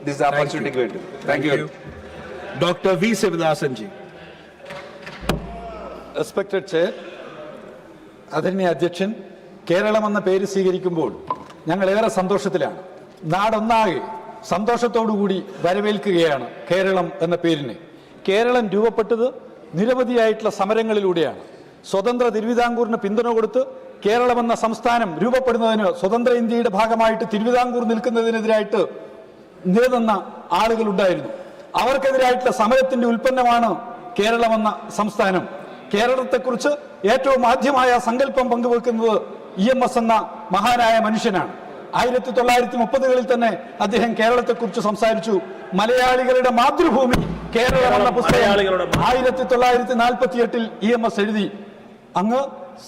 this opportunity given to me. Thank you. Dr. V. Sivadathan ji. Respected Chair, ആദരണീയ അധ്യക്ഷൻ, കേരളം എന്ന പേര് സ്വീകരിക്കുമ്പോൾ ഞങ്ങൾ ഏറെ സന്തോഷത്തിലാണ്. നാടൊന്നാകെ സന്തോഷത്തോടുകൂടി വരവേൽക്കുകയാണ് കേരളം എന്ന പേരിനെ. കേരളം രൂപപ്പെട്ടത് നിരവധിയായിട്ടുള്ള സമരങ്ങളിലൂടെയാണ്. സ്വതന്ത്ര തിരുവിതാംകൂറിന് പിന്തുണ കൊടുത്ത് കേരളം എന്ന സംസ്ഥാനം രൂപപ്പെടുന്നതിന്, സ്വതന്ത്ര ഇന്ത്യയുടെ ഭാഗമായിട്ട് തിരുവിതാംകൂർ നിൽക്കുന്നതിനെതിരായിട്ട് നിലനിന്ന ആളുകളുണ്ടായിരുന്നു. അവർക്കെതിരായിട്ടുള്ള സമരത്തിന്റെ ഉൽപ്പന്നമാണ് കേരളം എന്ന സംസ്ഥാനം. കേരളത്തെക്കുറിച്ച് ഏറ്റവും ആദ്യമായ സങ്കല്പം പങ്കുവെക്കുന്നത് EMS എന്ന മഹാനായ മനുഷ്യനാണ്. 1930കളിൽ തന്നെ അദ്ദേഹം കേരളത്തെക്കുറിച്ച് സംസാരിച്ചു. മലയാളികളുടെ മാതൃഭൂമി കേരളം എന്ന പുസ്തകം 1948 EMS എഴുതി. അങ്ങ്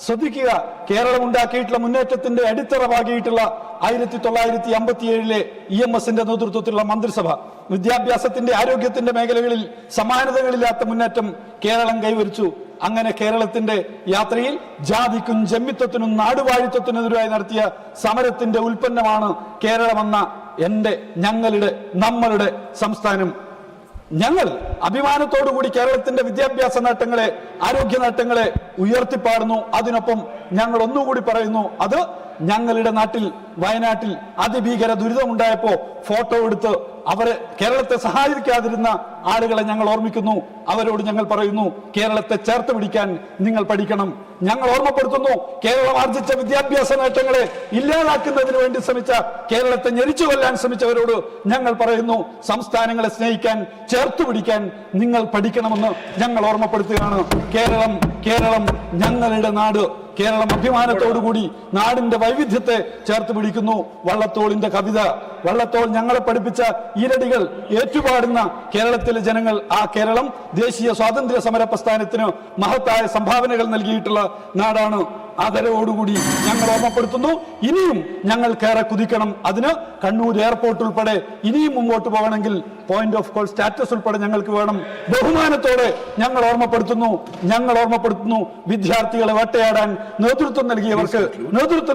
ശ്രദ്ധിക്കുക, കേരളം ഉണ്ടാക്കിയിട്ടുള്ള മുന്നേറ്റത്തിന്റെ അടിത്തറ പാകിയിട്ടുള്ള 1957 EMSന്റെ നേതൃത്വത്തിലുള്ള മന്ത്രിസഭ വിദ്യാഭ്യാസത്തിന്റെ, ആരോഗ്യത്തിന്റെ മേഖലകളിൽ സമാനതകളില്ലാത്ത മുന്നേറ്റം കേരളം കൈവരിച്ചു. അങ്ങനെ കേരളത്തിന്റെ യാത്രയിൽ ജാതിക്കും ജമ്മിത്വത്തിനും നാടുവാഴിത്വത്തിനെതിരായി നടത്തിയ സമരത്തിന്റെ ഉൽപ്പന്നമാണ് കേരളമെന്ന ഞങ്ങളുടെ നമ്മളുടെ സംസ്ഥാനം. ഞങ്ങൾ അഭിമാനത്തോടുകൂടി കേരളത്തിന്റെ വിദ്യാഭ്യാസ നേട്ടങ്ങളെ, ആരോഗ്യ നേട്ടങ്ങളെ ഉയർത്തിപ്പാടുന്നു. അതിനൊപ്പം ഞങ്ങൾ ഒന്നുകൂടി പറയുന്നു, അത് ഞങ്ങളുടെ നാട്ടിൽ വയനാട്ടിൽ അതിഭീകര ദുരിതമുണ്ടായപ്പോ ഫോട്ടോ എടുത്ത് അവരെ കേരളത്തെ സഹായിക്കാതിരുന്ന ആളുകളെ ഞങ്ങൾ ഓർമ്മിക്കുന്നു. അവരോട് ഞങ്ങൾ പറയുന്നു, കേരളത്തെ ചേർത്ത് പിടിക്കാൻ നിങ്ങൾ പഠിക്കണം. ഞങ്ങൾ ഓർമ്മപ്പെടുത്തുന്നു, കേരളം ആർജിച്ച വിദ്യാഭ്യാസ നേട്ടങ്ങളെ ഇല്ലാതാക്കുന്നതിന് വേണ്ടി ശ്രമിച്ച, കേരളത്തെ ഞെരിച്ചു കൊല്ലാൻ ശ്രമിച്ചവരോട് ഞങ്ങൾ പറയുന്നു, സംസ്ഥാനങ്ങളെ സ്നേഹിക്കാൻ, ചേർത്ത് പിടിക്കാൻ നിങ്ങൾ പഠിക്കണമെന്ന് ഞങ്ങൾ ഓർമ്മപ്പെടുത്തുകയാണ്. കേരളം ഞങ്ങളുടെ നാട്. കേരളം അഭിമാനത്തോടുകൂടി നാടിന്റെ വൈവിധ്യത്തെ ചേർത്ത് പിടിക്കുന്നു. വള്ളത്തോളിന്റെ കവിത, വള്ളത്തോൾ ഞങ്ങളെ പഠിപ്പിച്ച ഈരടികൾ ഏറ്റുപാടുന്ന കേരളത്തിലെ ജനങ്ങൾ, ആ കേരളം ദേശീയ സ്വാതന്ത്ര്യ സമര പ്രസ്ഥാനത്തിന് മഹത്തായ സംഭാവനകൾ നൽകിയിട്ടുള്ള നാടാണ്. ആദരവോടുകൂടി ഞങ്ങൾ ഓർമ്മപ്പെടുത്തുന്നു. ഇനിയും ഞങ്ങൾക്കേറെ കുതിക്കണം. അതിന് കണ്ണൂർ എയർപോർട്ട് ഉൾപ്പെടെ ഇനിയും മുമ്പോട്ട് പോകണമെങ്കിൽ പോയിന്റ് ഓഫ് കോൾ സ്റ്റാറ്റസ് ഉൾപ്പെടെ ഞങ്ങൾക്ക് വേണം. ബഹുമാനത്തോടെ ഞങ്ങൾ ഓർമ്മപ്പെടുത്തുന്നു വിദ്യാർത്ഥികളെ വേട്ടയാടാൻ നേതൃത്വം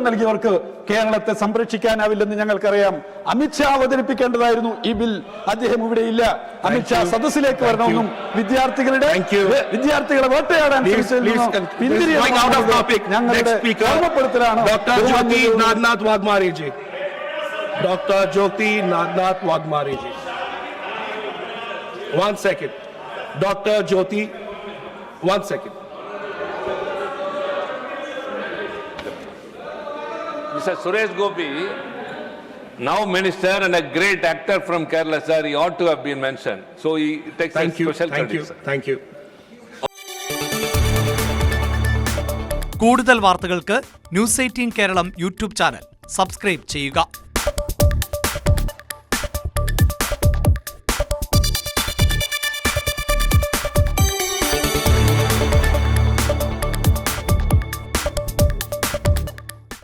നൽകിയവർക്ക് കേരളത്തെ സംരക്ഷിക്കാനാവില്ലെന്ന് ഞങ്ങൾക്കറിയാം. അമിത്ഷാ അവതരിപ്പിക്കേണ്ടതായിരുന്നു ഈ ബിൽ. അദ്ദേഹം ഇവിടെ ഇല്ല. അമിത്ഷാ സദസ്സിലേക്ക് വരണമെന്നും വിദ്യാർത്ഥികളെ വേട്ടയാടാൻ ഓർമ്മപ്പെടുത്തലാണ്. Dr. Jyoti Nadnath Wagmare ji. Dr. Jyoti Nadnath Wagmare ji. 1 second. Dr. Jyoti, 1 second. Mr. Suresh Gopi, now minister and a great actor from Kerala, sir, he ought to have been mentioned. So he takes a special credit, sir. Thank you. കൂടുതൽ വാർത്തകൾക്ക് News 18 Keralam YouTube channel subscribe ചെയ്യുക.